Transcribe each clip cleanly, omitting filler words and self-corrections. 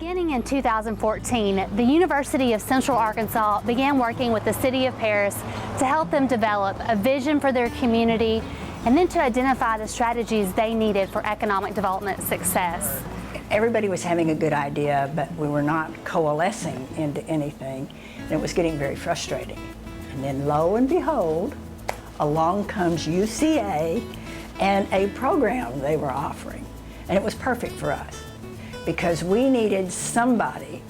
Beginning in 2014, the University of Central Arkansas began working with the City of Paris to help them develop a vision for their community and then to identify the strategies they needed for economic development success. Everybody was having a good idea, but we were not coalescing into anything, and it was getting very frustrating. And then lo and behold, along comes UCA and a program they were offering, and it was perfect for us, because we needed somebody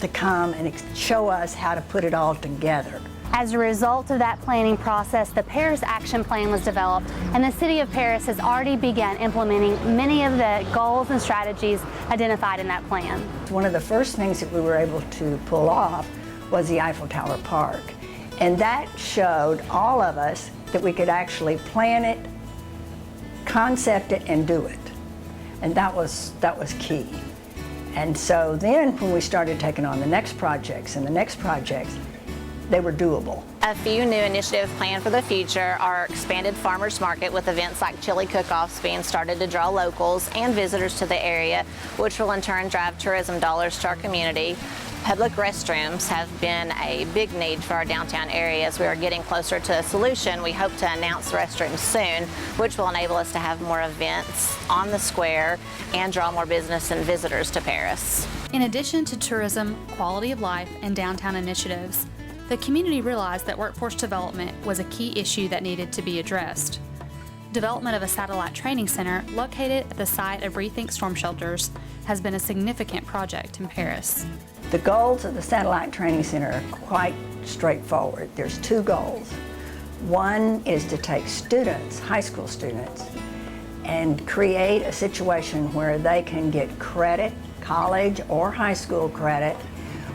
to come and show us how to put it all together. As a result of that planning process, the Paris Action Plan was developed, and the City of Paris has already begun implementing many of the goals and strategies identified in that plan. One of the first things that we were able to pull off was the Eiffel Tower Park, and that showed all of us that we could actually plan it, concept it, and do it. And that was key. And so then when we started taking on the next projects and the next projects, they were doable. A few new initiatives planned for the future are expanded farmers market with events like chili cook-offs being started to draw locals and visitors to the area, which will in turn drive tourism dollars to our community. Public restrooms have been a big need for our downtown area. As we are getting closer to a solution, we hope to announce restrooms soon, which will enable us to have more events on the square and draw more business and visitors to Paris. In addition to tourism, quality of life, and downtown initiatives, the community realized that workforce development was a key issue that needed to be addressed. Development of a satellite training center located at the site of Rethink Storm Shelters has been a significant project in Paris. The goals of the Satellite Training Center are quite straightforward. There's two goals. One is to take students, high school students, and create a situation where they can get credit, college or high school credit,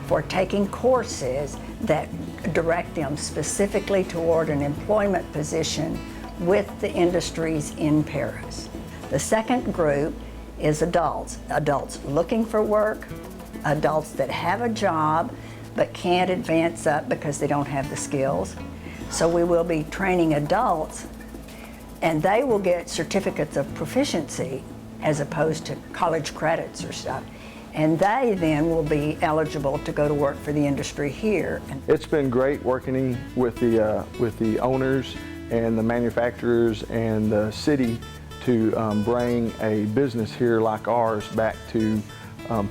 for taking courses that direct them specifically toward an employment position with the industries in Paris. The second group is adults looking for work, adults that have a job but can't advance up because they don't have the skills. So we will be training adults, and they will get certificates of proficiency as opposed to college credits or stuff. And they then will be eligible to go to work for the industry here. It's been great working with the owners and the manufacturers and the city to bring a business here like ours back to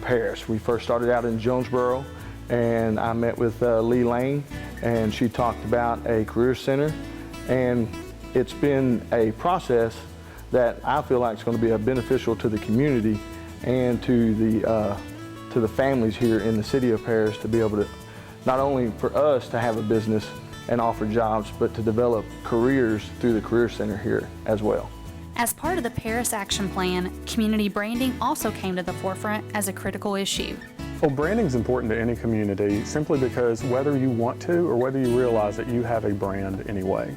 Paris. We first started out in Jonesboro, and I met with Lee Lane, and she talked about a career center, and it's been a process that I feel like is going to be beneficial to the community and to the families here in the city of Paris, to be able to, not only for us to have a business and offer jobs, but to develop careers through the Career Center here as well. As part of the Paris Action Plan, community branding also came to the forefront as a critical issue. Well, branding is important to any community simply because whether you want to or whether you realize that you have a brand anyway.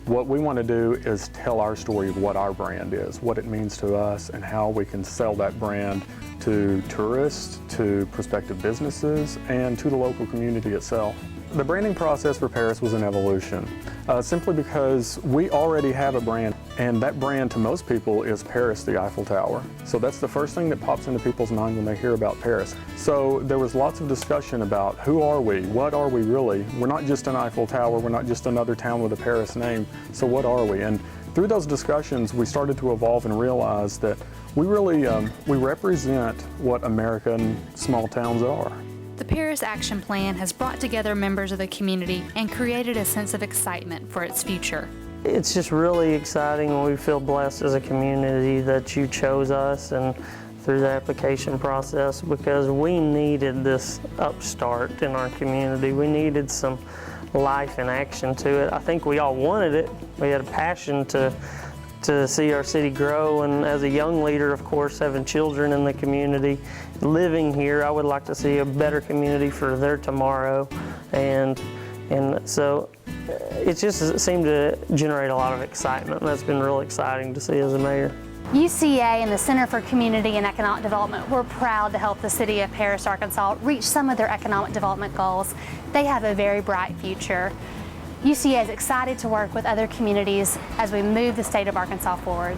What we want to do is tell our story of what our brand is, what it means to us, and how we can sell that brand to tourists, to prospective businesses, and to the local community itself. The branding process for Paris was an evolution, simply because we already have a brand, and that brand to most people is Paris, the Eiffel Tower. So that's the first thing that pops into people's mind when they hear about Paris. So there was lots of discussion about who are we, what are we really? We're not just an Eiffel Tower, we're not just another town with a Paris name, so what are we? And through those discussions, we started to evolve and realize that we really, we represent what American small towns are. The Paris Action Plan has brought together members of the community and created a sense of excitement for its future. It's just really exciting, and we feel blessed as a community that you chose us and through the application process, because we needed this upstart in our community. We needed some life and action to it. I think we all wanted it. We had a passion to see our city grow, and as a young leader, of course, having children in the community, living here, I would like to see a better community for their tomorrow, and so it just seemed to generate a lot of excitement, and that's been really exciting to see as a mayor. UCA and the Center for Community and Economic Development were proud to help the City of Paris, Arkansas reach some of their economic development goals. They have a very bright future. UCA is excited to work with other communities as we move the state of Arkansas forward.